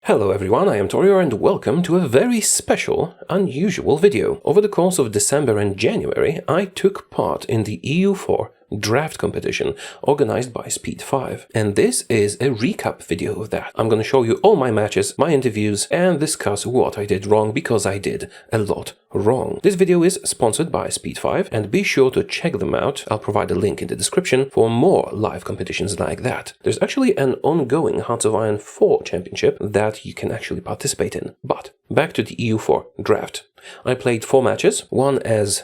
Hello everyone, I am Taureor and welcome to a very special, unusual video. Over the course of December and January, I took part in the EU4 Draft competition organized by Speed5. And this is a recap video of that. I'm going to show you all my matches, my interviews, and discuss what I did wrong because I did a lot wrong. This video is sponsored by Speed5 and be sure to check them out. I'll provide a link in the description for more live competitions like that. There's actually an ongoing Hearts of Iron 4 championship that you can actually participate in. But back to the EU4 Draft. I played 4 matches, one as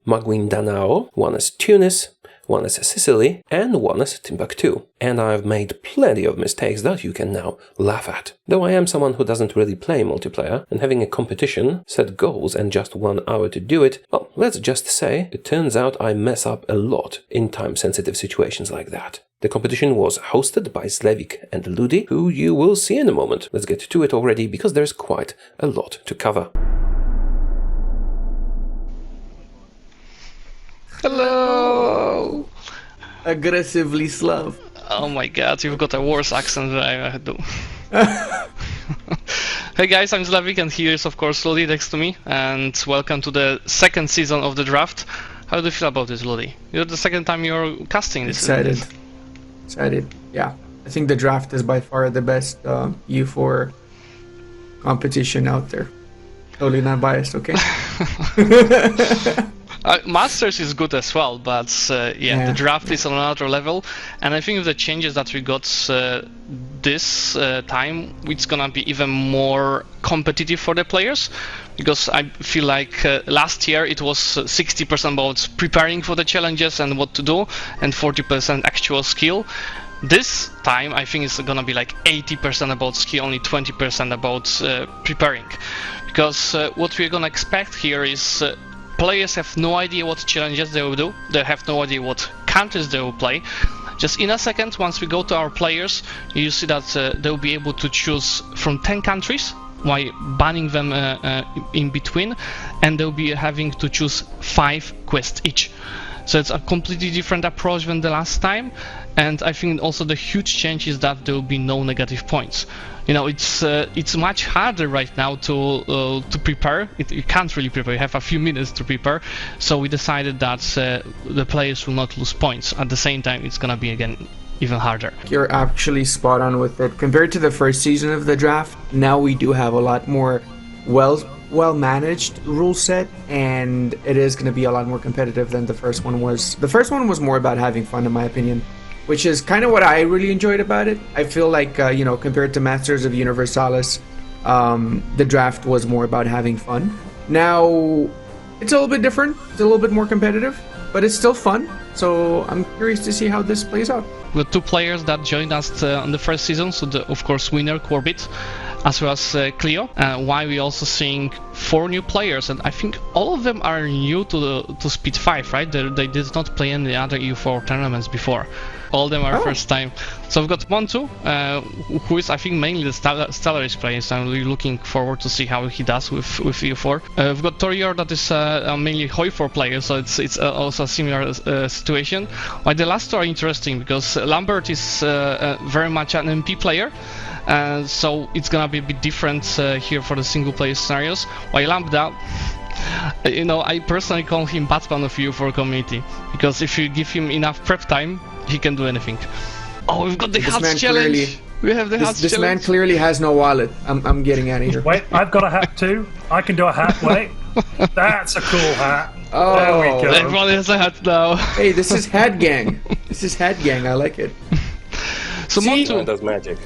Maguindanao, one as Tunis, one as Sicily, and one as Timbuktu. And I've made plenty of mistakes that you can now laugh at. Though I am someone who doesn't really play multiplayer, and having a competition, set goals and just 1 hour to do it, well, let's just say, it turns out I mess up a lot in time-sensitive situations like that. The competition was hosted by Slevik and Ludi, who you will see in a moment. Let's get to it already, because there's quite a lot to cover. Hello! Aggressively Slav. Oh my god, you've got a worse accent than I do. Hey guys, I'm Slavik and here is of course Lodi next to me, and welcome to the second season of the draft. How do you feel about this, Lodi? You're the second time you're casting this. Excited. Yeah. I think the draft is by far the best EU4 competition out there. Totally not biased, okay? Masters is good as well, but the draft is on another level, and I think with the changes that we got this time, it's gonna be even more competitive for the players, because I feel like last year it was 60% about preparing for the challenges and what to do, and 40% actual skill. This time I think it's gonna be like 80% about skill, only 20% about preparing, because what we're gonna expect here is players have no idea what challenges they will do, they have no idea what countries they will play. Just in a second, once we go to our players, you see that they'll be able to choose from 10 countries, while banning them in between, and they'll be having to choose 5 quests each. So it's a completely different approach than the last time, and I think also the huge change is that there will be no negative points. You know, it's much harder right now to prepare. You can't really prepare. You have a few minutes to prepare. So we decided that the players will not lose points. At the same time, it's gonna be again even harder. You're actually spot on with it. Compared to the first season of the draft, now we do have a lot more well-managed rule set, and it is going to be a lot more competitive than the first one was. The first one was more about having fun, in my opinion, which is kind of what I really enjoyed about it. I feel like, compared to Masters of Universalis, the draft was more about having fun. Now, it's a little bit different. It's a little bit more competitive, but it's still fun. So I'm curious to see how this plays out. The 2 players that joined us on the first season, so of course winner Corbett, as well as Cleo. Why we also seeing 4 new players, and I think all of them are new to Speed5, right? They did not play any other EU4 tournaments before. All of them are first time. So we've got Montu, who is I think mainly the Stellaris player, so I'm really looking forward to see how he does with EU4. We've got Taureor, that is mainly HOI4 player, so it's also a similar situation. But the last 2 are interesting because Lambert is very much an MP player. So it's gonna be a bit different here for the single player scenarios. While Lambda, I personally call him Batman of EU4 community, because if you give him enough prep time, he can do anything. Oh, we've got the hats challenge. We have the hats challenge. This man clearly has no wallet. I'm getting out of here. Wait, I've got a hat too. I can do a hat. Wait, that's a cool hat. Oh, there we go. Everyone has a hat now. Hey, this is Hat Gang. This is Hat Gang. I like it. So See? Montu Does magic.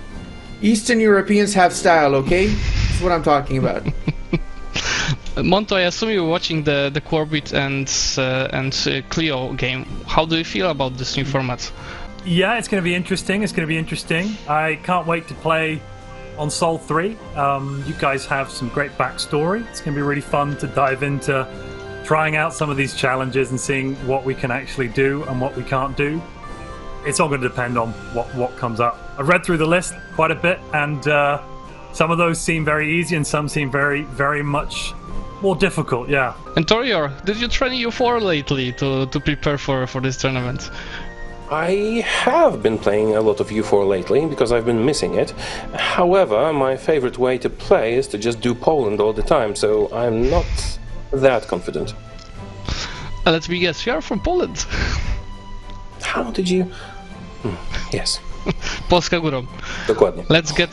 Eastern Europeans have style, okay? That's what I'm talking about. Monto, I assume you were watching the Corbett and Cleo game. How do you feel about this new format? Yeah, it's going to be interesting. I can't wait to play on Sol 3. You guys have some great backstory. It's going to be really fun to dive into trying out some of these challenges and seeing what we can actually do and what we can't do. It's all going to depend on what comes up. I've read through the list quite a bit, and some of those seem very easy and some seem very, very much more difficult, yeah. And Taureor, did you train EU4 lately to prepare for this tournament? I have been playing a lot of EU4 lately because I've been missing it. However, my favorite way to play is to just do Poland all the time, so I'm not that confident. Let me guess, you are from Poland. How did you... Yes. Polska górą. Dokładnie. Let's get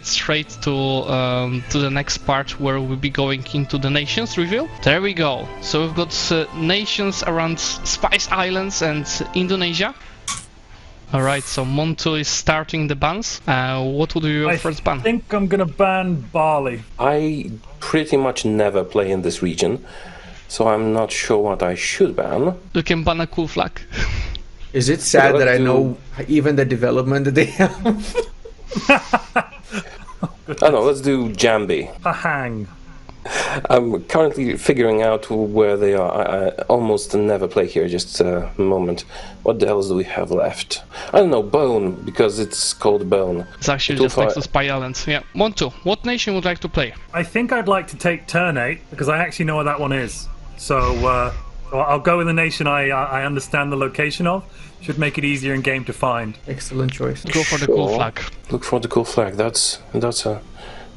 straight to the next part where we'll be going into the nations reveal. There we go. So we've got nations around Spice Islands and Indonesia. All right. So Montu is starting the bans. What would be your first ban? I think I'm gonna ban Bali. I pretty much never play in this region, so I'm not sure what I should ban. You can ban a cool flag. Is it sad that I know even the development that they have? I know, let's do Jambi. Pahang. I'm currently figuring out where they are. I almost never play here, just a moment. What the hell do we have left? I don't know, Bone, because it's called Bone. It's actually just next to Spy Islands. Yeah. Montu, what nation would like to play? I think I'd like to take turn 8 because I actually know where that one is. So I'll go with the nation I understand the location of. Should make it easier in game to find. Excellent choice. Go for the cool flag. Look for the cool flag. That's a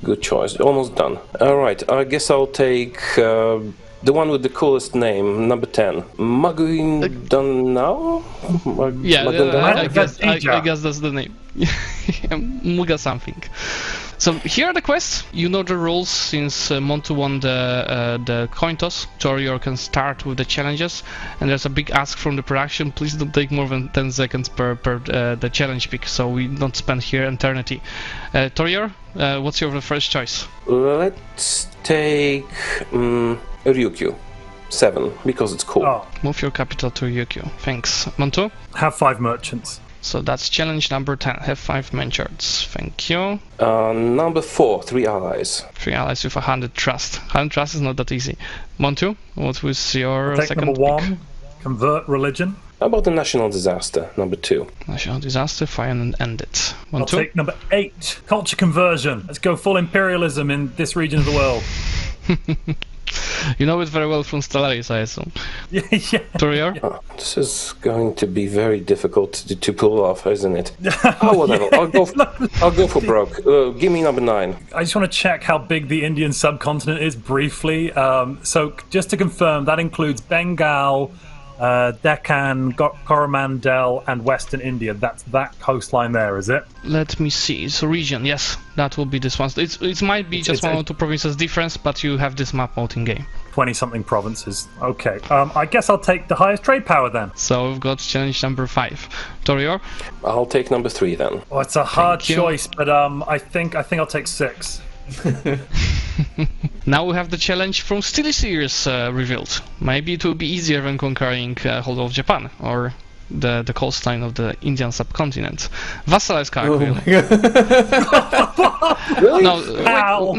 good choice. Almost done. All right. I guess I'll take the one with the coolest name, number 10, Maguindanao. Yeah, I guess that's the name. Muga something. So here are the quests. You know the rules since Montu won the coin toss. Taureor can start with the challenges, and there's a big ask from the production. Please don't take more than 10 seconds per the challenge pick, so we don't spend here eternity. Taureor, what's your first choice? Let's take Ryukyu 7 because it's cool. Oh, Move your capital to Ryukyu. Thanks. Montu? have 5 merchants. So that's challenge number 10. Have 5 menchants. Thank you. Number 4, 3 allies. 3 allies with 100 trust. 100 trust is not that easy. Montu, what was your Take second number 1. pick? Convert religion. How about the national disaster, number 2? National disaster, fire and end it. I'll Montu? take number 8. Culture conversion. Let's go full imperialism in this region of the world. You know it very well from Stellaris, I assume. Yeah. Taureor? This is going to be very difficult to pull off, isn't it? Oh, whatever. I'll go for broke. Give me number 9. I just want to check how big the Indian subcontinent is briefly. So just to confirm, that includes Bengal, Deccan, Coromandel, and Western India. That's that coastline there, is it? Let me see. It's a region, yes. That will be this one. It might be just one or two provinces difference, but you have this map out in game. 20-something provinces. Okay. I guess I'll take the highest trade power then. So we've got challenge number 5. Taureor? I'll take number 3 then. Oh, it's a hard Thank you. choice, but I think I'll take 6. Now we have the challenge from Steel Series revealed. Maybe it will be easier than conquering whole of Japan or the coastline of the Indian subcontinent. Vassalize Karakuyu. Really?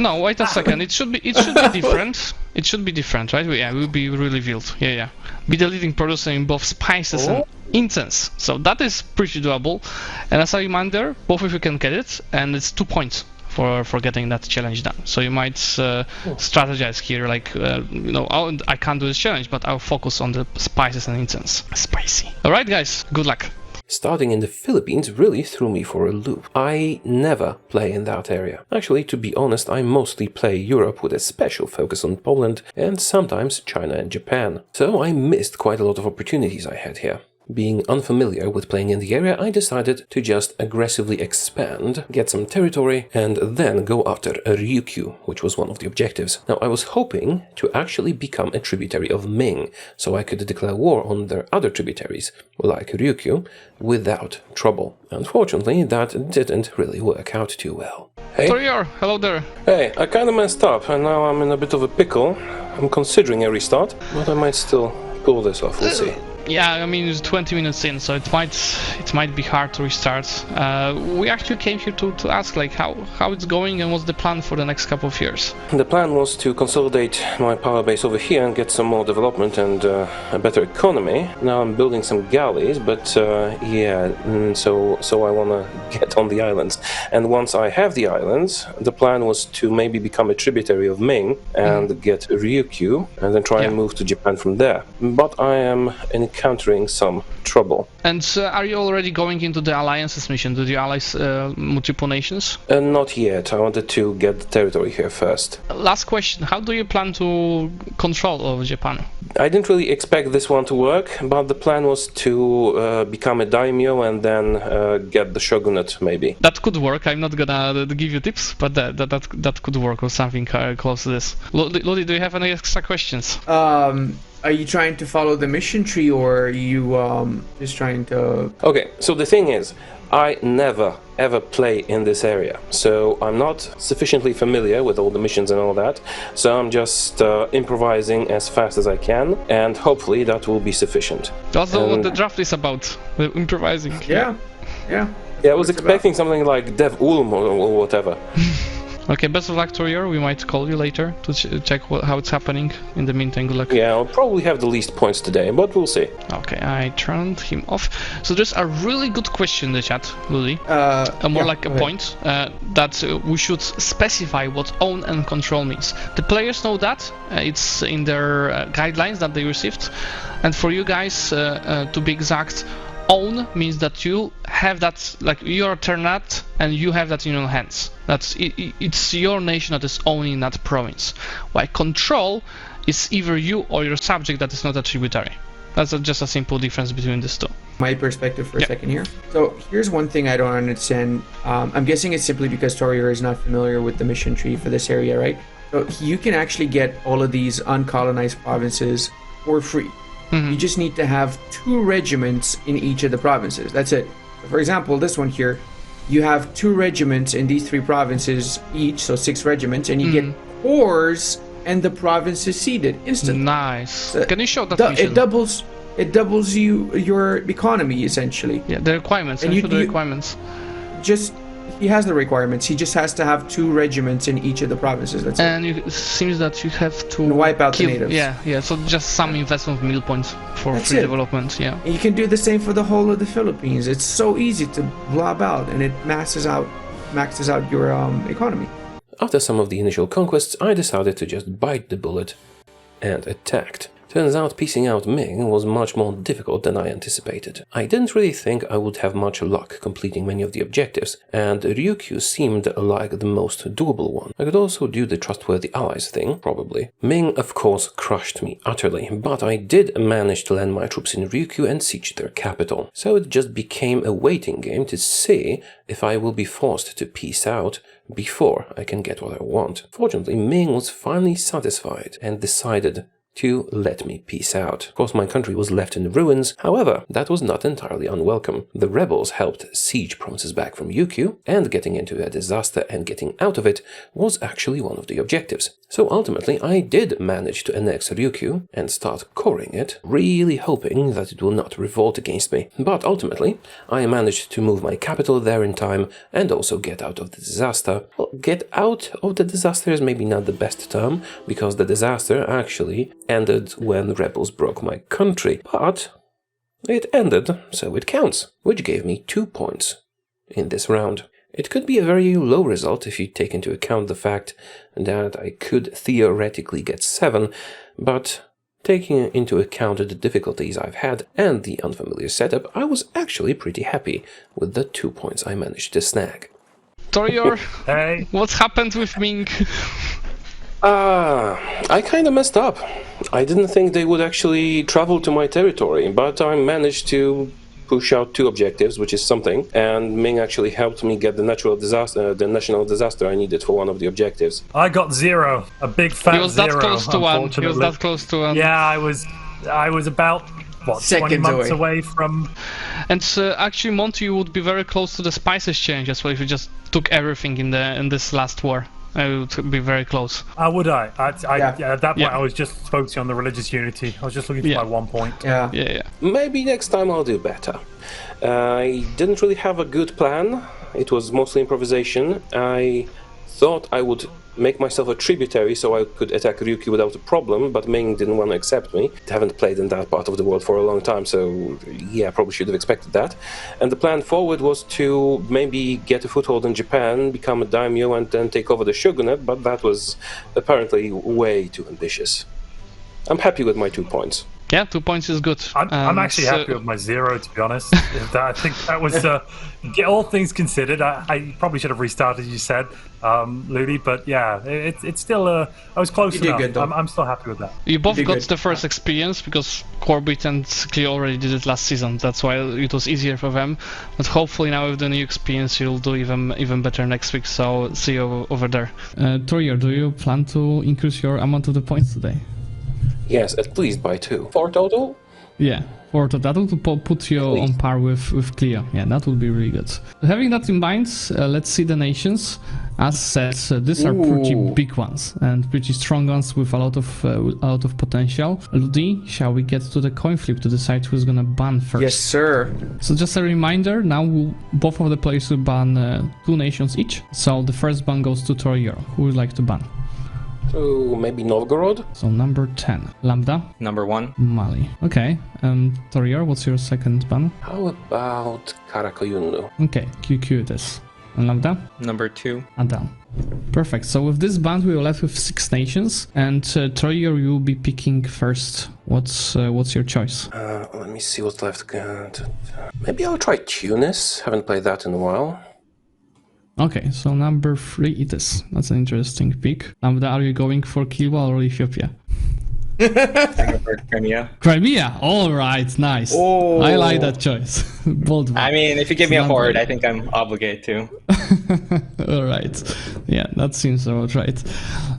No, wait a second. It should be different. It should be different, right? Yeah, we'll be revealed. Yeah. Be the leading producer in both spices and incense. So that is pretty doable. And as a reminder, both of you can get it, and it's 2 points for getting that challenge done. So you might strategize here, like I can't do this challenge, but I'll focus on the spices and incense. Spicy. All right, guys. Good luck. Starting in the Philippines really threw me for a loop. I never play in that area. Actually, to be honest, I mostly play Europe with a special focus on Poland and sometimes China and Japan. So I missed quite a lot of opportunities I had here. Being unfamiliar with playing in the area, I decided to just aggressively expand, get some territory, and then go after Ryukyu, which was one of the objectives. Now, I was hoping to actually become a tributary of Ming, so I could declare war on their other tributaries, like Ryukyu, without trouble. Unfortunately, that didn't really work out too well. Hey, Taureor, hello there. hey, I kinda messed up, and now I'm in a bit of a pickle. I'm considering a restart, but I might still pull this off, we'll see. Yeah, I mean, it's 20 minutes in, so it might be hard to restart. We actually came here to ask, like, how it's going and what's the plan for the next couple of years. The plan was to consolidate my power base over here and get some more development and a better economy. Now I'm building some galleys, but so I want to get on the islands. And once I have the islands, the plan was to maybe become a tributary of Ming and get Ryukyu, and then try and move to Japan from there. But I am in encountering some trouble. And are you already going into the alliances mission? Did you allies multiple nations? Not yet. I wanted to get the territory here first. Last question. How do you plan to control over Japan? I didn't really expect this one to work, but the plan was to become a daimyo and then get the shogunate, maybe. That could work. I'm not gonna give you tips, but that could work or something close to this. Lodi, do you have any extra questions? Are you trying to follow the mission tree, or are you just trying to... Okay, so the thing is, I never ever play in this area, so I'm not sufficiently familiar with all the missions and all that, so I'm just improvising as fast as I can, and hopefully that will be sufficient. That's what the draft is about, improvising. Yeah. Yeah, I was expecting something like Dev Ulm or whatever. Okay, best of luck, Taureor. We might call you later to check how it's happening. In the meantime, good luck. Yeah, I'll probably have the least points today, but we'll see. Okay, I turned him off. So there's a really good question in the chat, Lily. More like a point that we should specify what own and control means. The players know that. It's in their guidelines that they received. And for you guys, to be exact, own means that you have that, like you're Ternat and you have that in your hands. It's your nation that is owning that province. While control is either you or your subject that is not a tributary. That's just a simple difference between these two. My perspective for a second here. So here's one thing I don't understand. I'm guessing it's simply because Taureor is not familiar with the mission tree for this area, right? So you can actually get all of these uncolonized provinces for free. You just need to have 2 regiments in each of the provinces. That's it. For example, this one here, you have 2 regiments in these 3 provinces each, so 6 regiments, and you get corps, and the province is ceded instantly. Nice. Can you show that mission? It doubles your economy essentially. Yeah, the requirements. And the requirements. He has the requirements. He just has to have 2 regiments in each of the provinces. That's it seems that you have to wipe out the natives. Yeah. So just some investment of mill points for free development. Yeah. And you can do the same for the whole of the Philippines. It's so easy to blob out, and it maxes out your economy. After some of the initial conquests, I decided to just bite the bullet and attacked. Turns out piecing out Ming was much more difficult than I anticipated. I didn't really think I would have much luck completing many of the objectives, and Ryukyu seemed like the most doable one. I could also do the trustworthy allies thing, probably. Ming, of course, crushed me utterly, but I did manage to land my troops in Ryukyu and siege their capital. So it just became a waiting game to see if I will be forced to peace out before I can get what I want. Fortunately, Ming was finally satisfied and decided to let me peace out. Of course, my country was left in ruins, however, that was not entirely unwelcome. The rebels helped siege provinces back from Ryukyu, and getting into a disaster and getting out of it was actually one of the objectives. So ultimately, I did manage to annex Ryukyu and start coring it, really hoping that it will not revolt against me. But ultimately, I managed to move my capital there in time and also get out of the disaster. Well, get out of the disaster is maybe not the best term, because the disaster actually ended when the rebels broke my country, but it ended, so it counts, which gave me 2 points in this round. It could be a very low result if you take into account the fact that I could theoretically get 7, but taking into account the difficulties I've had and the unfamiliar setup, I was actually pretty happy with the 2 points I managed to snag. Taureor, hey, what's happened with Ming? I kinda messed up. I didn't think they would actually travel to my territory, but I managed to push out 2 objectives, which is something, and Ming actually helped me get the national disaster I needed for one of the objectives. I got 0, a big fat 0. He was that close to 1. He was that close to 1. Yeah, I was about, what, 20 months away from... And actually, Monty, you would be very close to the spice exchange as well if you just took everything in this last war. I would be very close. Would I? At that point, I was just focusing on the religious unity. I was just looking for my 1 point. Yeah. Maybe next time I'll do better. I didn't really have a good plan. It was mostly improvisation. I thought I would make myself a tributary so I could attack Ryukyu without a problem, but Ming didn't want to accept me. I haven't played in that part of the world for a long time, so yeah, I probably should have expected that. And the plan forward was to maybe get a foothold in Japan, become a daimyo, and then take over the shogunate, but that was apparently way too ambitious. I'm happy with my 2 points. Yeah, 2 points is good. I'm actually happy with my 0, to be honest. I think that was, all things considered, I probably should have restarted, you said, Ludi, but yeah, it's still, I was close enough. Good, though. I'm still happy with that. You both got good. the first experience because Corbett and Cleo already did it last season. That's why it was easier for them. But hopefully now with the new experience, you'll do even better next week. So see you over there. Taureor, do you plan to increase your amount of the points today? Yes, at least by 2. 4 total? Yeah, or that would put you on par with Cleo. Yeah, that would be really good. Having that in mind, let's see the nations. As said, these are pretty big ones and pretty strong ones with a lot of potential. Ludi, shall we get to the coin flip to decide who's gonna ban first? Yes, sir. So just a reminder, now both of the players will ban 2 nations each. So the first ban goes to Taureor. Who would like to ban? So maybe Novgorod? So number 10. Lambda? Number 1. Mali. Okay. Taureor, what's your second ban? How about Karakoyunlu? Okay, QQ it is. And Lambda? Number 2. Adam. Perfect. So with this band we are left with 6 nations, and Taureor, you will be picking first. What's your choice? Let me see what's left. Maybe I'll try Tunis. Haven't played that in a while. Okay, so number 3 it is. That's an interesting pick. Lambda, are you going for Kilwa or Ethiopia? Crimea. Crimea. All right, nice. Oh. I like that choice. Bold one. I mean, if you give me a horde, I think I'm obligated to. All right. Yeah, that seems about right.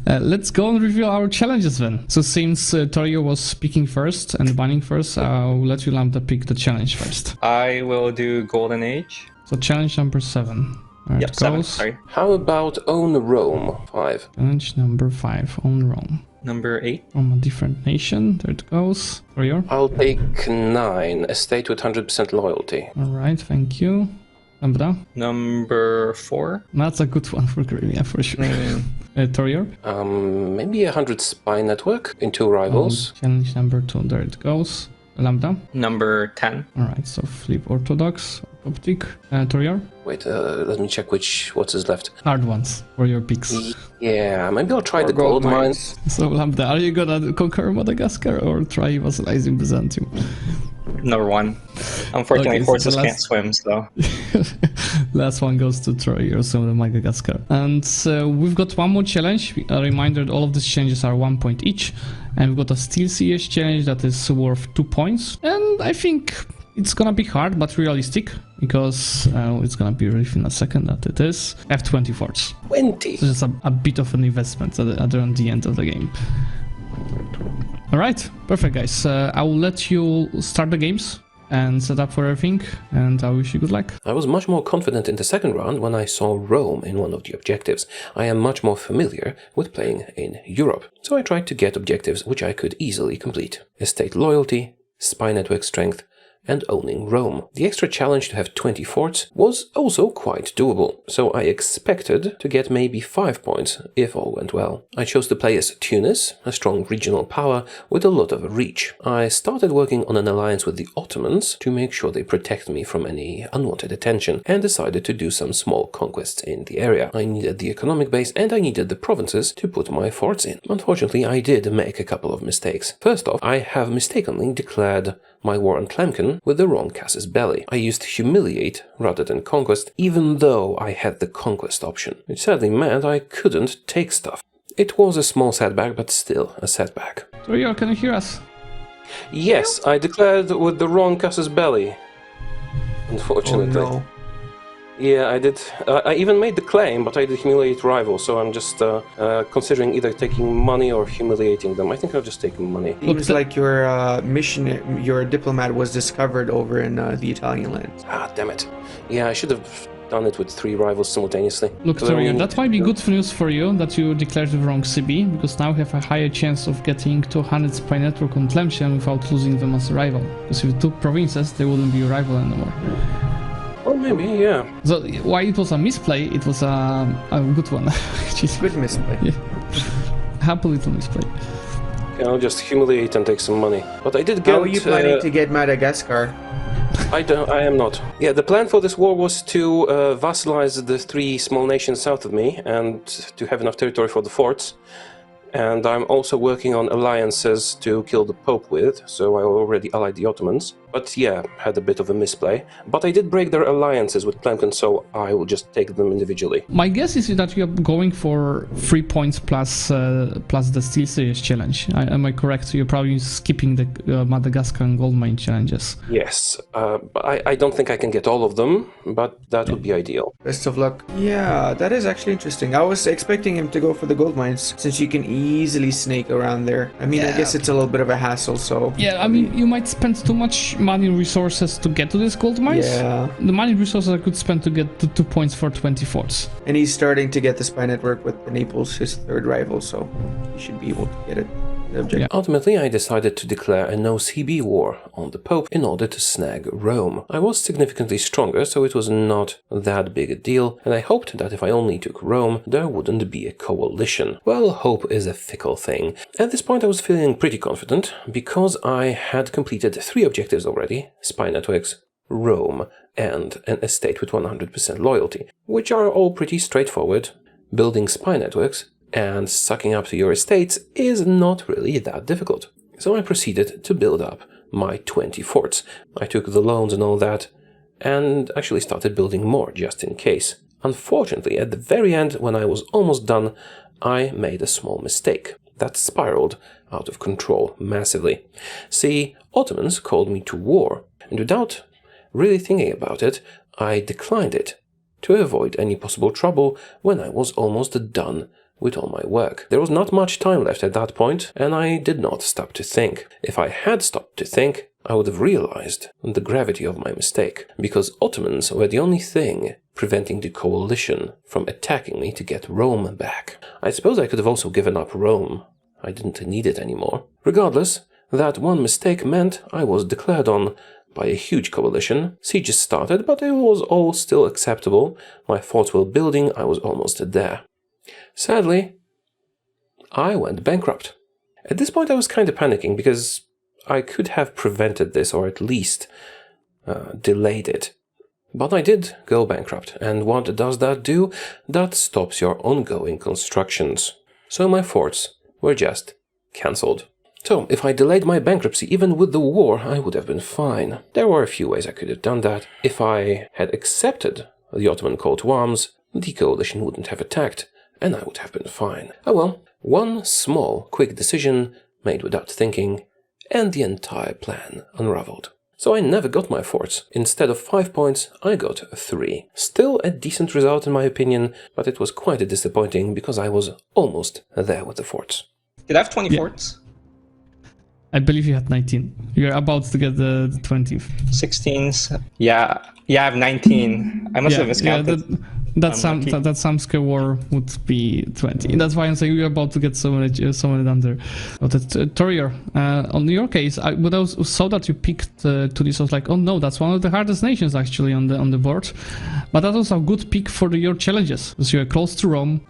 Let's go and review our challenges then. So since Taureor was speaking first and banning first, I'll let you, Lambda, pick the challenge first. I will do Golden Age. So challenge number 7. There Yep, it 7. goes. Sorry. How about Own Rome? 5. Challenge number 5 on Rome. Number 8. From a different nation. There it goes. Taureor. I'll take 9. A state with 100% loyalty. All right, thank you. Lambda. Number 4. That's a good one for Crimea for sure. Taureor. Maybe 100 spy network in 2 rivals. Challenge number 2. There it goes. Lambda. Number 10. All right, so flip Orthodox. Optic. Taureor. Wait, let me check what is left. Hard ones for your picks. Yeah, maybe I'll try Or the gold mines. So Lambda, are you gonna conquer Madagascar or try vassalizing Byzantium? Number 1. Unfortunately, Okay, so horses the can't last- swim, so. Last one goes to Taureor, so the Madagascar. And we've got one more challenge. A reminder, all of these challenges are 1 point each. And we've got a Steel Siege challenge that is worth 2 points. And I think it's gonna be hard, but realistic, because it's gonna be revealed in a second that it is F20 forts. 20. So just a bit of an investment at the end of the game. Alright, perfect guys. I will let you start the games and set up for everything, and I wish you good luck. I was much more confident in the second round when I saw Rome in one of the objectives. I am much more familiar with playing in Europe, so I tried to get objectives which I could easily complete. Estate loyalty, spy network strength, and owning Rome. The extra challenge to have 20 forts was also quite doable, so I expected to get maybe 5 points if all went well. I chose to play as Tunis, a strong regional power with a lot of reach. I started working on an alliance with the Ottomans to make sure they protect me from any unwanted attention, and decided to do some small conquests in the area. I needed the economic base and I needed the provinces to put my forts in. Unfortunately, I did make a couple of mistakes. First off, I have mistakenly declared my war on Tlemcen with the wrong casus belli. I used humiliate rather than conquest, even though I had the conquest option, which sadly meant I couldn't take stuff. It was a small setback, but still a setback. Taureor, can you hear us? Yes, I declared with the wrong casus belli. Unfortunately. Oh, no. Yeah, I did. I even made the claim, but I did humiliate rivals, so I'm just considering either taking money or humiliating them. I think I'll just take money. Seems like your your diplomat was discovered over in the Italian lands. Ah, damn it. Yeah, I should have done it with 3 rivals simultaneously. Look, So I Taureor, mean- that might be good news for you that you declared the wrong CB, because now you have a higher chance of getting 200 spy network on Tlemcen without losing them as a rival. Because if you took provinces, they wouldn't be a rival anymore. Well, maybe, yeah. So why it was a misplay, it was a good one. Good misplay. Yeah. Happy little misplay. Okay, I'll just humiliate and take some money. But I did get... How are you planning to get Madagascar? I am not. Yeah, the plan for this war was to vassalize the 3 small nations south of me and to have enough territory for the forts. and I'm also working on alliances to kill the Pope with, so I already allied the Ottomans. But yeah, had a bit of a misplay. But I did break their alliances with Tlemcen, so I will just take them individually. My guess is that you're going for 3 points plus the Steel Series challenge. Am I correct? So you're probably skipping the Madagascar and Goldmine challenges. Yes, but I don't think I can get all of them, but that would be ideal. Best of luck. Yeah, that is actually interesting. I was expecting him to go for the gold mines, since you can easily snake around there. I mean, I guess it's a little bit of a hassle, so... Yeah, I mean, you might spend too much money and resources to get to this gold mines. Yeah. The money resources I could spend to get to 2 points for 20 forts. And he's starting to get the spy network with the Naples, his third rival, so he should be able to get it. Yeah. Ultimately, I decided to declare a no-CB war on the Pope in order to snag Rome. I was significantly stronger, so it was not that big a deal, and I hoped that if I only took Rome, there wouldn't be a coalition. Well, hope is a fickle thing. At this point, I was feeling pretty confident, because I had completed 3 objectives already: spy networks, Rome, and an estate with 100% loyalty, which are all pretty straightforward. Building spy networks and sucking up to your estates is not really that difficult. So I proceeded to build up my 20 forts. I took the loans and all that, and actually started building more just in case. Unfortunately, at the very end, when I was almost done, I made a small mistake that spiraled out of control massively. See, Ottomans called me to war, and without really thinking about it, I declined it to avoid any possible trouble when I was almost done with all my work. There was not much time left at that point, and I did not stop to think. If I had stopped to think, I would have realized the gravity of my mistake, because Ottomans were the only thing preventing the coalition from attacking me to get Rome back. I suppose I could have also given up Rome. I didn't need it anymore. Regardless, that one mistake meant I was declared on by a huge coalition. Sieges started, but it was all still acceptable. My forts were building, I was almost there. Sadly, I went bankrupt. At this point I was kind of panicking, because I could have prevented this, or at least delayed it. But I did go bankrupt, and what does that do? That stops your ongoing constructions. So my forts were just cancelled. So, if I delayed my bankruptcy even with the war, I would have been fine. There were a few ways I could have done that. If I had accepted the Ottoman call to arms, the coalition wouldn't have attacked, and I would have been fine. Oh well, one small, quick decision made without thinking, and the entire plan unraveled. So I never got my forts. Instead of 5 points, I got 3. Still a decent result in my opinion, but it was quite disappointing because I was almost there with the forts. Did I have 20 forts? I believe you had 19. You're about to get the 20th. 16. Yeah, I have 19. I must have miscounted. That some scale war would be 20. That's why I'm saying you're about to get so many done there. But Taureor, on your case, when I saw that you picked Tunis, I was like, oh no, that's one of the hardest nations actually on the board. But that was a good pick for your challenges, because you were close to Rome.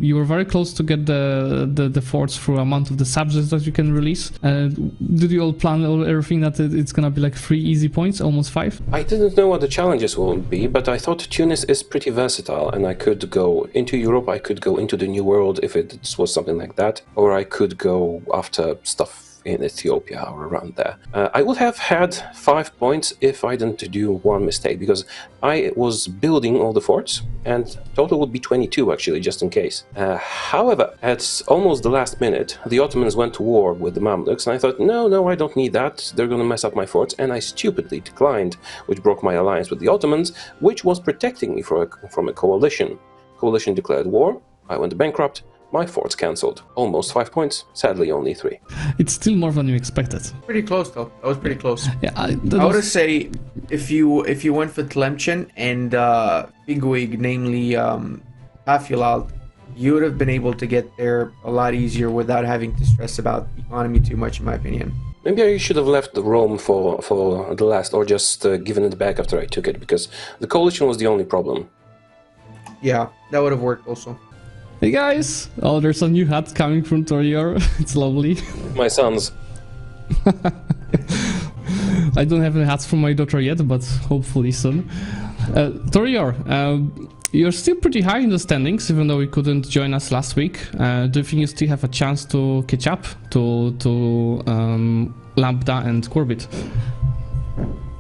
You were very close to get the forts through amount of the subjects that you can release. Did you all plan everything that it's gonna be like 3 easy points, almost 5? I didn't know what the challenges would be, but I thought Tunis is pretty versatile, and I could go into Europa, I could go into the New World if it was something like that, or I could go after stuff in Ethiopia or around there. I would have had 5 points if I didn't do one mistake, because I was building all the forts, and total would be 22 actually, just in case. However, at almost the last minute, the Ottomans went to war with the Mamluks, and I thought, no, I don't need that, they're gonna mess up my forts, and I stupidly declined, which broke my alliance with the Ottomans, which was protecting me from a coalition. Coalition declared war, I went bankrupt, my forts cancelled. Almost 5 points, sadly only 3. It's still more than you expected. Pretty close though. That was pretty close. Yeah, I would say if you went for Tlemcen and Bigwig, namely Afulal, you would have been able to get there a lot easier without having to stress about the economy too much, in my opinion. Maybe I should have left Rome for the last, or just given it back after I took it, because the coalition was the only problem. Yeah, that would have worked also. Hey guys! Oh, there's a new hat coming from Taureor. It's lovely. My sons. I don't have any hats from my daughter yet, but hopefully soon. Taureor, You're still pretty high in the standings, even though you couldn't join us last week. Do you think you still have a chance to catch up to Lambda and Corbett?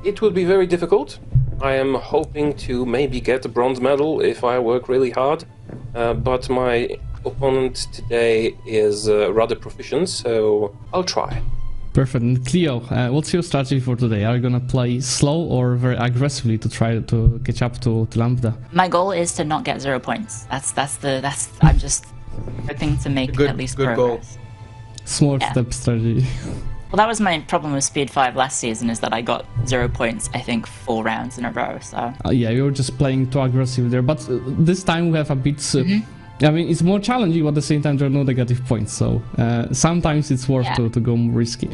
It would be very difficult. I am hoping to maybe get a bronze medal if I work really hard, but my opponent today is rather proficient, so I'll try. Perfect. And Cleo, what's your strategy for today? Are you gonna play slow or very aggressively to try to catch up to Lambda? My goal is to not get 0 points. I'm just hoping to make at least good progress. goal. Small step strategy. Well, that was my problem with Speed 5 last season, is that I got 0 points, I think, 4 rounds in a row, so... Yeah, you're just playing too aggressive there, but this time we have a bit... I mean, it's more challenging, but at the same time there are no negative points, so sometimes it's worth to go more risky.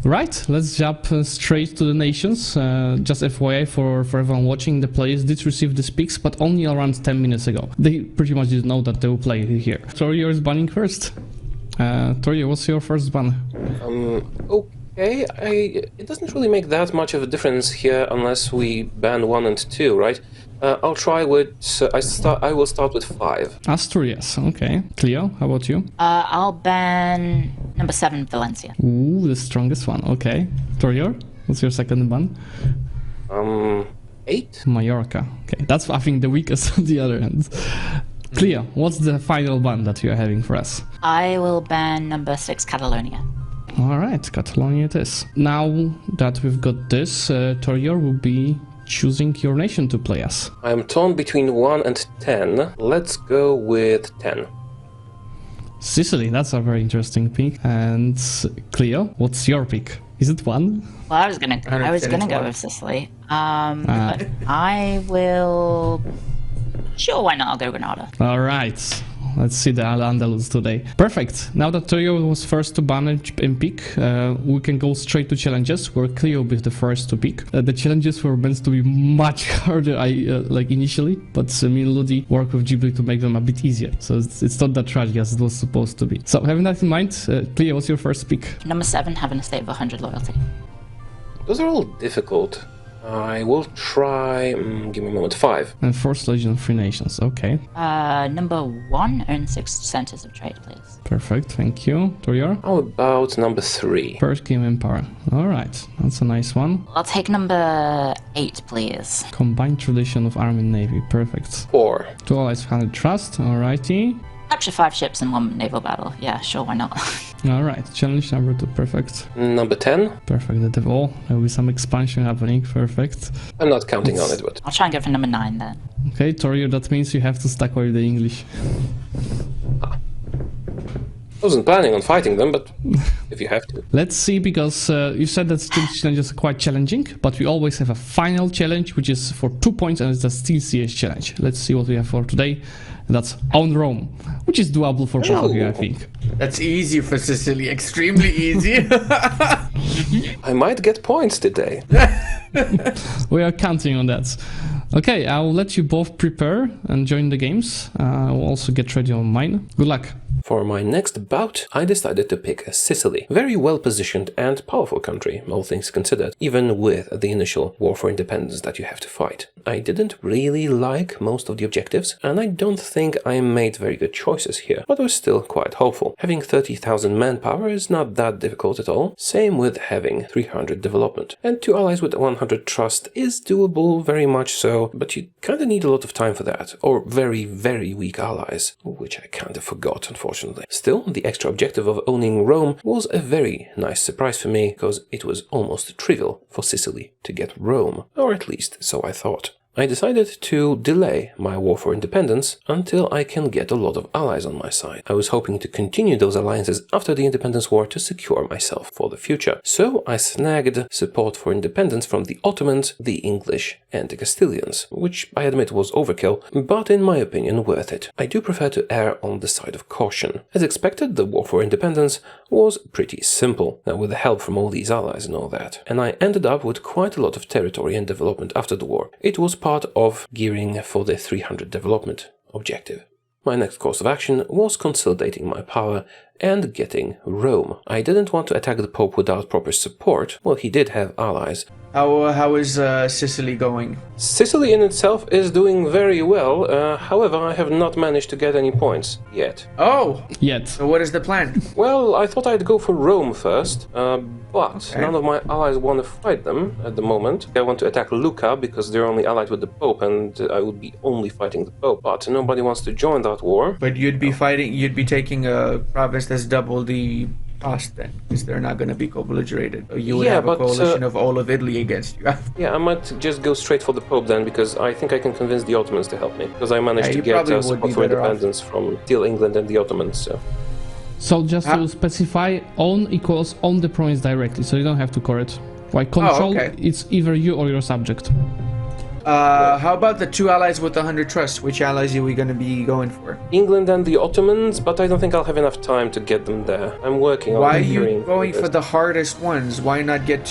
Right, let's jump straight to the nations. Just FYI for everyone watching, the players did receive these picks, but only around 10 minutes ago. They pretty much didn't know that they will play here. Taureor is banning first. Taureor, what's your first ban? Okay, it doesn't really make that much of a difference here unless we ban 1 and 2, right? I'll try with... I will start with 5. Asturias, okay. Cleo, how about you? I'll ban number 7, Valencia. Ooh, the strongest one, okay. Taureor, what's your second ban? 8? Mallorca, okay. That's, I think, the weakest on the other end. Cleo, what's the final ban that you are having for us? I will ban number 6, Catalonia. Alright, Catalonia it is. Now that we've got this, Taureor will be choosing your nation to play as. I'm torn between 1 and 10. Let's go with 10. Sicily, that's a very interesting pick. And Cleo, what's your pick? Is it 1? Well, I was gonna go with Sicily. But I will... Sure, why not? I'll go Granada. Alright. Let's see the Al-Andalus today. Perfect. Now that Taureor was first to ban and pick, we can go straight to challenges, where Cleo will be the first to pick. The challenges were meant to be much harder, like initially, but me and Ludi worked with Ghibli to make them a bit easier. So it's not that tragic as it was supposed to be. So having that in mind, Cleo, what's your first pick? Number 7, have an estate of 100 loyalty. Those are all difficult. I will try... give me a moment. 5. And First Legion of Free Nations, okay. Number 1, earn 6 centers of trade, please. Perfect, thank you. Taureor? How about number 3? First Game Empire. Alright, that's a nice one. I'll take number 8, please. Combined Tradition of Army and Navy, perfect. 4. 2 allies, 100 trust, alrighty. Capture 5 ships in 1 naval battle. Yeah, sure, why not? Alright, challenge number 2, perfect. Number 10? Perfect, the Devil. There will be some expansion happening, perfect. I'm not counting on it, but... I'll try and go for number 9 then. Okay, Taureor, that means you have to stack with the English. I wasn't planning on fighting them, but if you have to. Let's see, because you said that steel challenges are quite challenging, but we always have a final challenge, which is for 2 points, and it's the Steel CS challenge. Let's see what we have for today. And that's Own Rome, which is doable for both of you, I think. That's easy for Sicily, extremely easy. I might get points today. We are counting on that. Okay, I'll let you both prepare and join the games. I'll also get ready on mine. Good luck. For my next bout, I decided to pick Sicily. Very well positioned and powerful country, all things considered, even with the initial war for independence that you have to fight. I didn't really like most of the objectives, and I don't think I made very good choices here, but I was still quite hopeful. Having 30,000 manpower is not that difficult at all, same with having 300 development. And 2 allies with 100 trust is doable, very much so, but you kinda need a lot of time for that, or very, very weak allies, which I kinda forgot, unfortunately. Still, the extra objective of owning Rome was a very nice surprise for me, because it was almost trivial for Sicily to get Rome, or at least so I thought. I decided to delay my war for independence until I can get a lot of allies on my side. I was hoping to continue those alliances after the independence war to secure myself for the future. So I snagged support for independence from the Ottomans, the English, and the Castilians, which I admit was overkill, but in my opinion worth it. I do prefer to err on the side of caution. As expected, the war for independence was pretty simple, with the help from all these allies and all that. And I ended up with quite a lot of territory and development after the war. It was part of gearing for the 300 development objective. My next course of action was consolidating my power and getting Rome. I didn't want to attack the Pope without proper support. Well, he did have allies. How is Sicily going? Sicily in itself is doing very well, however, I have not managed to get any points yet. Oh! Yet. So what is the plan? Well, I thought I'd go for Rome first, but none of my allies want to fight them at the moment. I want to attack Lucca because they're only allied with the Pope and I would be only fighting the Pope, but nobody wants to join that war. But you'd be taking a province that's double the cost then, because they're not going to be co-belligerated. So you would have a coalition of all of Italy against you. Yeah, I might just go straight for the Pope then, because I think I can convince the Ottomans to help me, because I managed to get support for independence from still England and the Ottomans. So just to specify, own equals own the province directly, so you don't have to core it. Like control, it's either you or your subject. How about the two allies with 100 trust? Which allies are we going to be going for? England and the Ottomans, but I don't think I'll have enough time to get them there. I'm working on it. Why are you going for the hardest ones? Why not get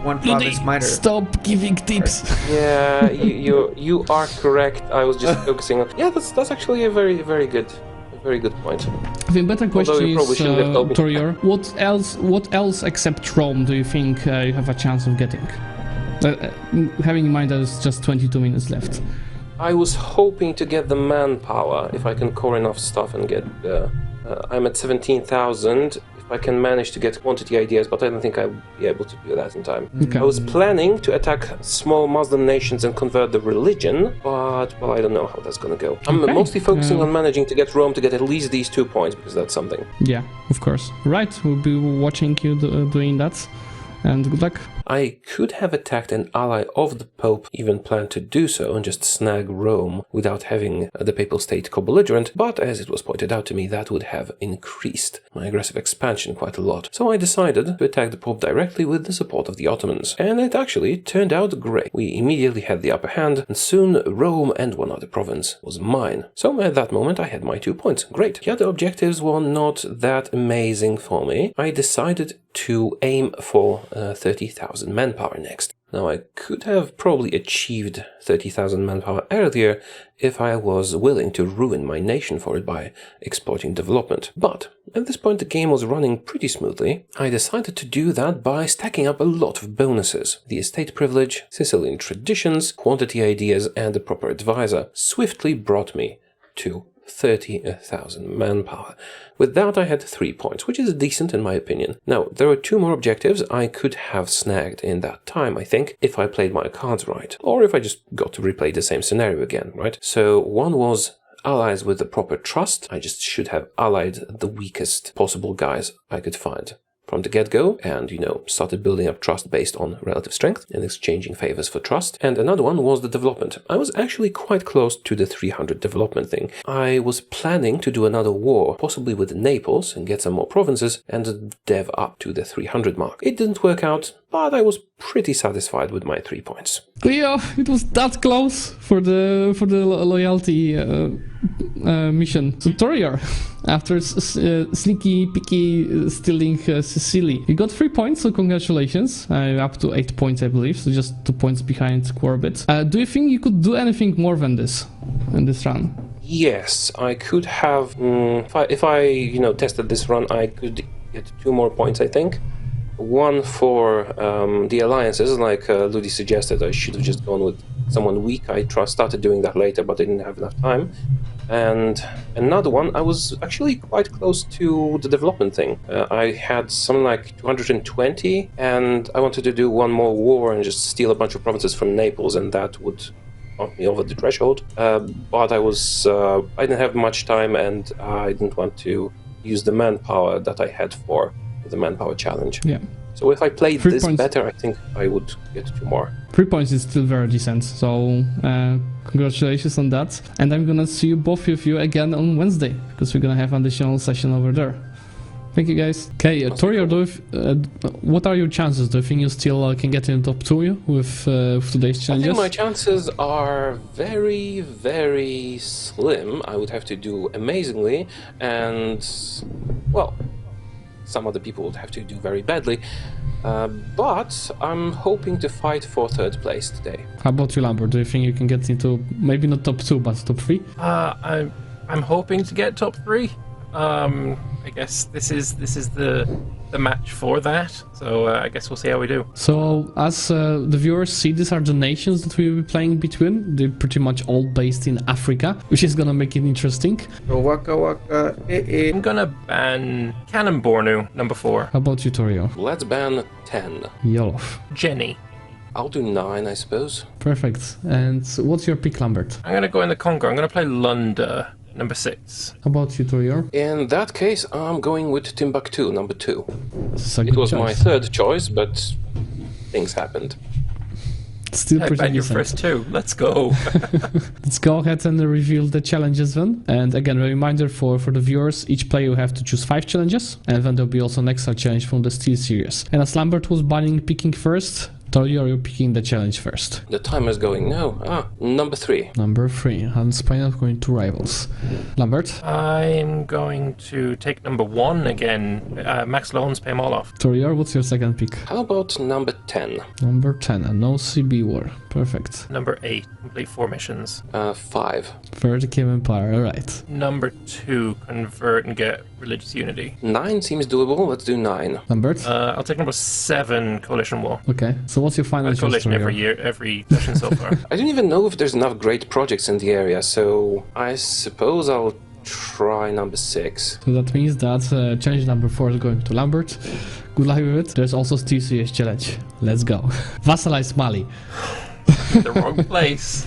one province minor? Stop giving tips. Yeah, you are correct. I was just focusing on... Yeah, that's actually a very good point. The better question is, Taureor, what else except Rome do you think you have a chance of getting? Having in mind that there's just 22 minutes left. I was hoping to get the manpower, if I can core enough stuff and get... I'm at 17,000, if I can manage to get quantity ideas, but I don't think I'll be able to do that in time. Okay. I was planning to attack small Muslim nations and convert the religion, but, well, I don't know how that's gonna go. I'm mostly focusing on managing to get Rome to get at least these 2 points, because that's something. Yeah, of course. Right, we'll be watching you doing that, and good luck. I could have attacked an ally of the Pope, even planned to do so, and just snag Rome without having the Papal State co-belligerent, but as it was pointed out to me, that would have increased my aggressive expansion quite a lot. So I decided to attack the Pope directly with the support of the Ottomans, and it actually turned out great. We immediately had the upper hand, and soon Rome and one other province was mine. So at that moment I had my 2 points. Great. The other objectives were not that amazing for me. I decided to aim for 30,000 manpower next. Now I could have probably achieved 30,000 manpower earlier if I was willing to ruin my nation for it by exploiting development. But at this point the game was running pretty smoothly. I decided to do that by stacking up a lot of bonuses. The estate privilege, Sicilian traditions, quantity ideas, and a proper advisor swiftly brought me to 30,000 manpower. With that I had 3 points, which is decent in my opinion. Now, there are 2 more objectives I could have snagged in that time, I think, if I played my cards right. Or if I just got to replay the same scenario again, right? So one was allies with the proper trust. I just should have allied the weakest possible guys I could find from the get-go, and, started building up trust based on relative strength and exchanging favors for trust. And another one was the development. I was actually quite close to the 300 development thing. I was planning to do another war, possibly with Naples, and get some more provinces, and dev up to the 300 mark. It didn't work out, but I was pretty satisfied with my 3 points. Yeah, it was that close for the loyalty mission. So Taureor, after sneaky picky stealing Sicily, you got 3 points, so congratulations. Up to 8 points, I believe, so just 2 points behind Corbett. Do you think you could do anything more than this in this run? Yes, I could have. If I tested this run, I could get 2 more points, I think. One for the alliances, like Ludi suggested. I should have just gone with someone weak. I started doing that later, but I didn't have enough time. And another one, I was actually quite close to the development thing. I had something like 220, and I wanted to do one more war and just steal a bunch of provinces from Naples, and that would knock me over the threshold. But I didn't have much time, and I didn't want to use the manpower that I had for the manpower challenge. Yeah. So if I played this better, I think I would get 2 more. 3 points is still very decent, so congratulations on that. And I'm gonna see you both of you again on Wednesday, because we're gonna have an additional session over there. Thank you, guys. Okay, Taureor, what are your chances? Do you think you still can get in the top 2 with today's challenges? I think my chances are very, very slim. I would have to do amazingly, and, well, some other people would have to do very badly, but I'm hoping to fight for 3rd place today. How about you, Lambert? Do you think you can get into maybe not top 2 but top 3? I'm hoping to get top 3. I guess this is the match for that. So I guess we'll see how we do. So as the viewers see, these are the nations that we will be playing between. They're pretty much all based in Africa, which is gonna make it interesting. Waka waka, I'm gonna ban Cannon Bornu, number 4. How about you, Taureor? Let's ban 10. Yolof. Jenny. I'll do 9, I suppose. Perfect. And what's your pick, Lambert? I'm gonna go in the Congo. I'm gonna play Lunda, number 6. How about you, Taureor? In that case, I'm going with Timbuktu, number 2. This is a It good was choice. my third choice, but things happened. Still I pretty ban your decent. first 2. Let's go. Let's go ahead and reveal the challenges then. And again, a reminder for the viewers, each player will have to choose 5 challenges, and then there'll be also an extra challenge from the Steel series. And as Lambert was picking first, Taureor, you're picking the challenge first. The timer's going now. Number 3. Number 3, and Spinal going to Rivals. Lambert? I'm going to take number 1 again. Max loans, pay them all off. Taureor, what's your second pick? How about number 10? Number 10, and no CB war. Perfect. Number 8, complete 4 missions. 5. Third Cave Empire, alright. Number 2, convert and get religious unity. 9 seems doable, let's do 9. Lambert? I'll take number 7, coalition war. Okay, so what's your final choice, Coalition every Taureor? year, every session so far. I don't even know if there's enough great projects in the area, so I suppose I'll try number 6. So that means that challenge number 4 is going to Lambert. Good luck with it. There's also Steel series challenge. Let's go. Vassalize Mali. The wrong place.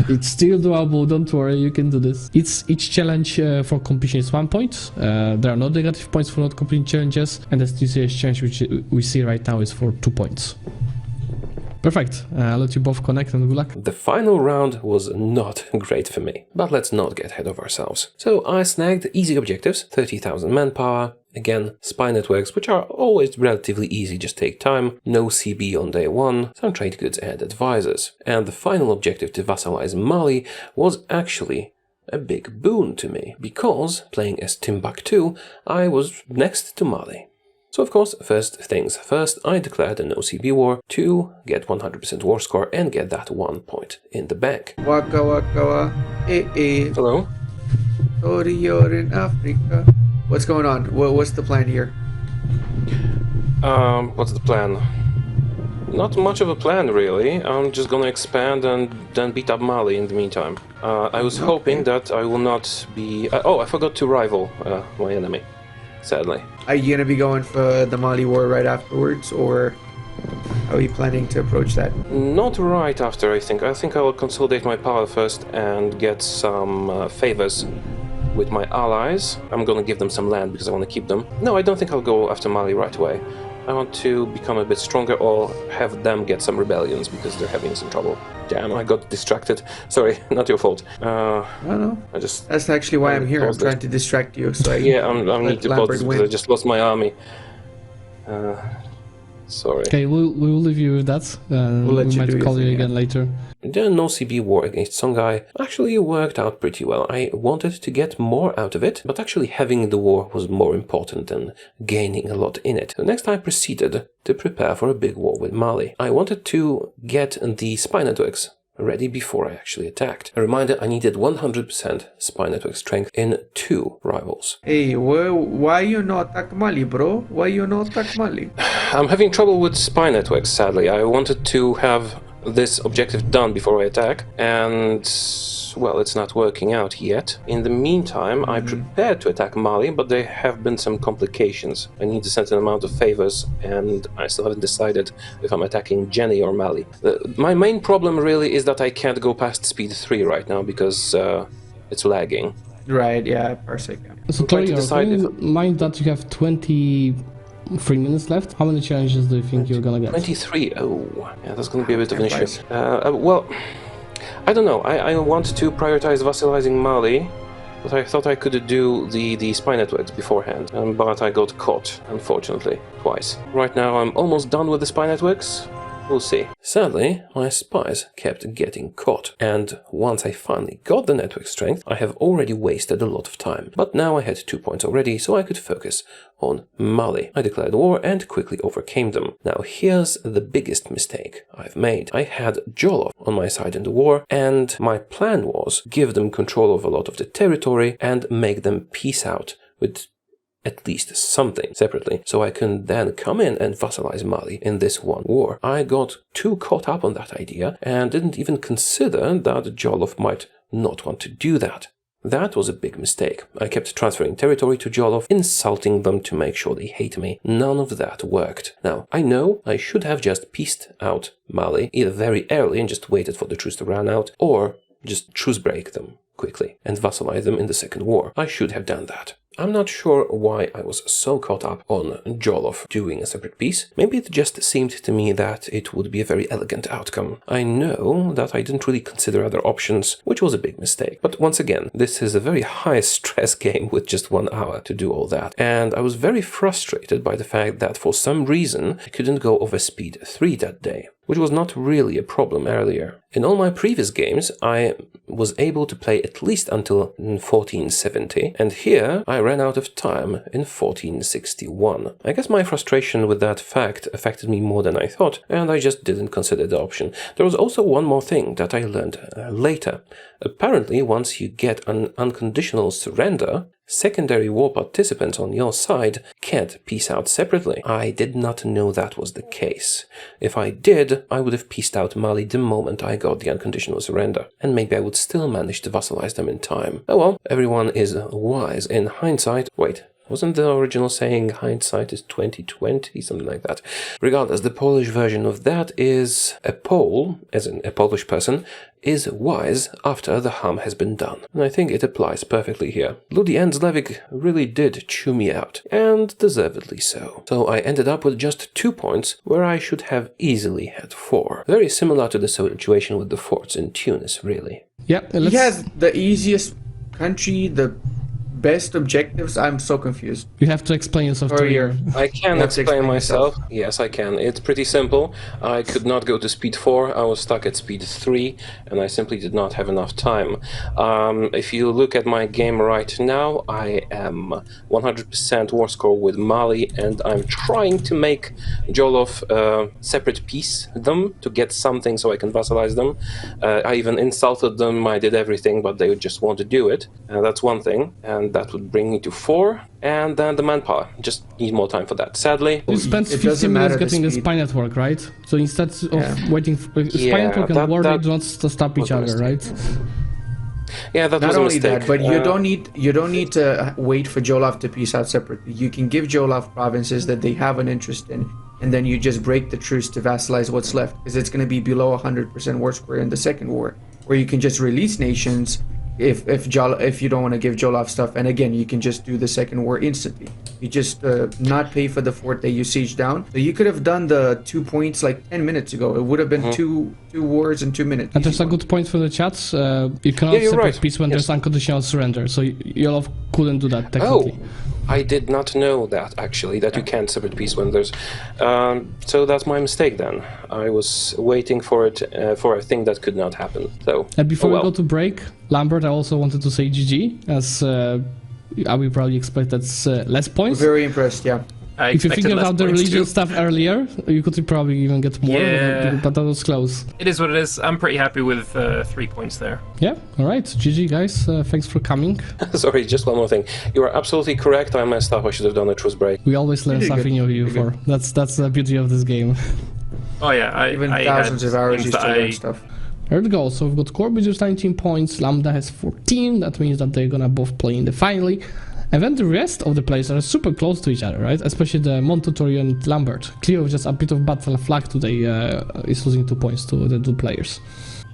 It's still doable, don't worry, you can do this. Each challenge for completion is 1 point. There are no negative points for not completing challenges, and the Steel series challenge which we see right now is for 2 points. Perfect. I'll let you both connect and good luck. The final round was not great for me, but let's not get ahead of ourselves. So I snagged easy objectives, 30,000 manpower, again, spy networks, which are always relatively easy, just take time, no CB on day 1, some trade goods and advisors. And the final objective to vassalize Mali was actually a big boon to me, because, playing as Timbuktu, I was next to Mali. So of course, first things first, I declared a no CB war to get 100% war score and get that 1 point in the bank. waka waka wa, Hello? Taureor in Africa. What's going on? What's the plan here? What's the plan? Not much of a plan, really. I'm just gonna expand and then beat up Mali in the meantime. I was hoping that I will not be... I forgot to rival my enemy, sadly. Are you gonna be going for the Mali war right afterwards, or are you planning to approach that? Not right after, I think. I think I'll consolidate my power first and get some favors with my allies. I'm gonna give them some land because I want to keep them. No, I don't think I'll go after Mali right away. I want to become a bit stronger or have them get some rebellions because they're having some trouble. Damn, I got distracted. Sorry, not your fault. No. That's actually why I'm here. I'm trying to distract you. So I need to pause this because I just lost my army. Sorry. Okay, we will leave you with that. We might call you again later. The no CB war against Songhai actually worked out pretty well. I wanted to get more out of it, but actually having the war was more important than gaining a lot in it. So next I proceeded to prepare for a big war with Mali. I wanted to get the spy networks ready before I actually attacked. A reminder, I needed 100% spy network strength in 2 rivals. Hey, why you not attack Mali, bro? Why you not attack Mali? I'm having trouble with spy networks, sadly. I wanted to have this objective done before I attack, and well, it's not working out yet. In the meantime, I prepared to attack Mali, but there have been some complications. I need a certain amount of favors, and I still haven't decided if I'm attacking Jenny or Mali. My main problem really is that I can't go past speed 3 right now because it's lagging. Right, yeah, parsec. So Taureor, can you mind that you have 23 minutes left? How many challenges do you think you're gonna get? 23, oh, yeah, that's gonna be a bit of an issue. Well, I don't know, I want to prioritize vassalizing Mali, but I thought I could do the spy networks beforehand, but I got caught, unfortunately, twice. Right now I'm almost done with the spy networks. We'll see. Sadly, my spies kept getting caught, and once I finally got the network strength, I have already wasted a lot of time. But now I had 2 points already, so I could focus on Mali. I declared war and quickly overcame them. Now here's the biggest mistake I've made. I had Jolov on my side in the war, and my plan was give them control of a lot of the territory and make them peace out with at least something separately, so I can then come in and vassalize Mali in this one war. I got too caught up on that idea and didn't even consider that Jolov might not want to do that. That was a big mistake. I kept transferring territory to Jolov, insulting them to make sure they hate me. None of that worked. Now, I know I should have just pieced out Mali, either very early and just waited for the truce to run out, or just truce break them quickly and vassalize them in the second war. I should have done that. I'm not sure why I was so caught up on Jolov doing a separate peace. Maybe it just seemed to me that it would be a very elegant outcome. I know that I didn't really consider other options, which was a big mistake. But once again, this is a very high-stress game with just 1 hour to do all that. And I was very frustrated by the fact that for some reason I couldn't go over speed 3 that day, which was not really a problem earlier. In all my previous games, I was able to play at least until 1470, and here I ran out of time in 1461. I guess my frustration with that fact affected me more than I thought, and I just didn't consider the option. There was also one more thing that I learned later. Apparently, once you get an unconditional surrender, secondary war participants on your side can't peace out separately. I did not know that was the case. If I did, I would have peaced out Mali the moment I got the unconditional surrender, and maybe I would still manage to vassalize them in time. Oh well, everyone is wise in hindsight. Wait, wasn't the original saying hindsight is 20/20, something like that? Regardless, the Polish version of that is a Pole, as in a Polish person, is wise after the harm has been done. And I think it applies perfectly here. Ludi Enzlevik really did chew me out, and deservedly so. So I ended up with just 2 points, where I should have easily had 4. Very similar to the situation with the forts in Tunis, really. Yeah, He has the easiest country, the best objectives. I'm so confused. You have to explain yourself to you. I can explain myself. Yes, I can. It's pretty simple. I could not go to speed 4. I was stuck at speed 3, and I simply did not have enough time. If you look at my game right now, I am 100% war score with Mali, and I'm trying to make Jolov separate peace them to get something so I can vassalize them. I even insulted them. I did everything, but they would just want to do it. That's one thing. And that would bring me to 4, and then the manpower. Just need more time for that. Sadly, you spent 15 minutes getting a spy network, right? So instead of waiting for spy network and war, they do not stop each other, right? Yeah, that was not a only mistake. that, but you don't need to wait for Jolov to peace out separately. You can give Jolov provinces that they have an interest in, and then you just break the truce to vassalize what's left, because it's going to be below 100% war score in the second war, where you can just release nations. If you don't want to give Jolov stuff, and again, you can just do the second war instantly. You just not pay for the fort that you siege down. So you could have done the 2 points like 10 minutes ago. It would have been two wars in 2 minutes. And there's a good point for the chats. You cannot separate peace when there's unconditional surrender. So Jolov couldn't do that technically. Oh, I did not know that actually, that you can't separate peace when there's. So that's my mistake then. I was waiting for it for a thing that could not happen. So. And before we go to break, Lambert, I also wanted to say GG, as I will probably expect that's less points. Very impressed, yeah. If you figured out the religion stuff earlier, you could probably even get more, but that was close. It is what it is. I'm pretty happy with 3 points there. Yeah, alright. GG, guys. Thanks for coming. Sorry, just one more thing. You are absolutely correct. I messed up. I should have done a truce break. We always learn something new of EU4. That's the beauty of this game. Oh yeah, even thousands of hours you still learn stuff. There we go. So we've got Corby with 19 points, Lambda has 14. That means that they're gonna both play in the final. And then the rest of the players are super close to each other, right? Especially the Montutorial and Lambert. Cleo with just a bit of battle flag today is losing 2 points to the 2 players.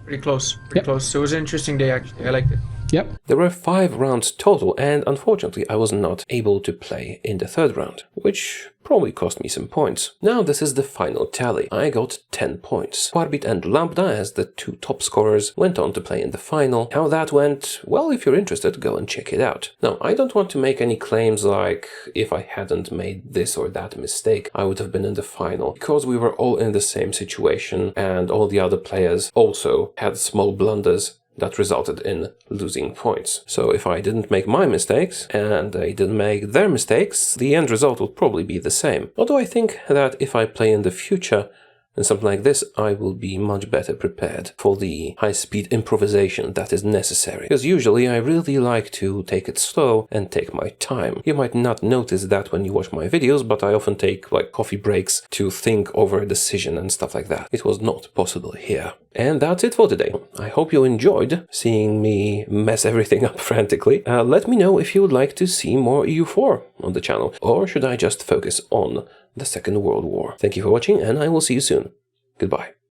Pretty close, close. So it was an interesting day actually. I liked it. Yep. There were 5 rounds total, and unfortunately I was not able to play in the 3rd round, which probably cost me some points. Now this is the final tally. I got 10 points. Quarbit and Lambda, as the 2 top scorers, went on to play in the final. How that went, well, if you're interested, go and check it out. Now, I don't want to make any claims like, if I hadn't made this or that mistake, I would have been in the final, because we were all in the same situation, and all the other players also had small blunders that resulted in losing points. So if I didn't make my mistakes, and they didn't make their mistakes, the end result would probably be the same. Although I think that if I play in the future, In something like this, I will be much better prepared for the high-speed improvisation that is necessary. Because usually I really like to take it slow and take my time. You might not notice that when you watch my videos, but I often take like coffee breaks to think over a decision and stuff like that. It was not possible here. And that's it for today. I hope you enjoyed seeing me mess everything up frantically. Let me know if you would like to see more EU4 on the channel, or should I just focus on the Second World War? Thank you for watching, and I will see you soon. Goodbye.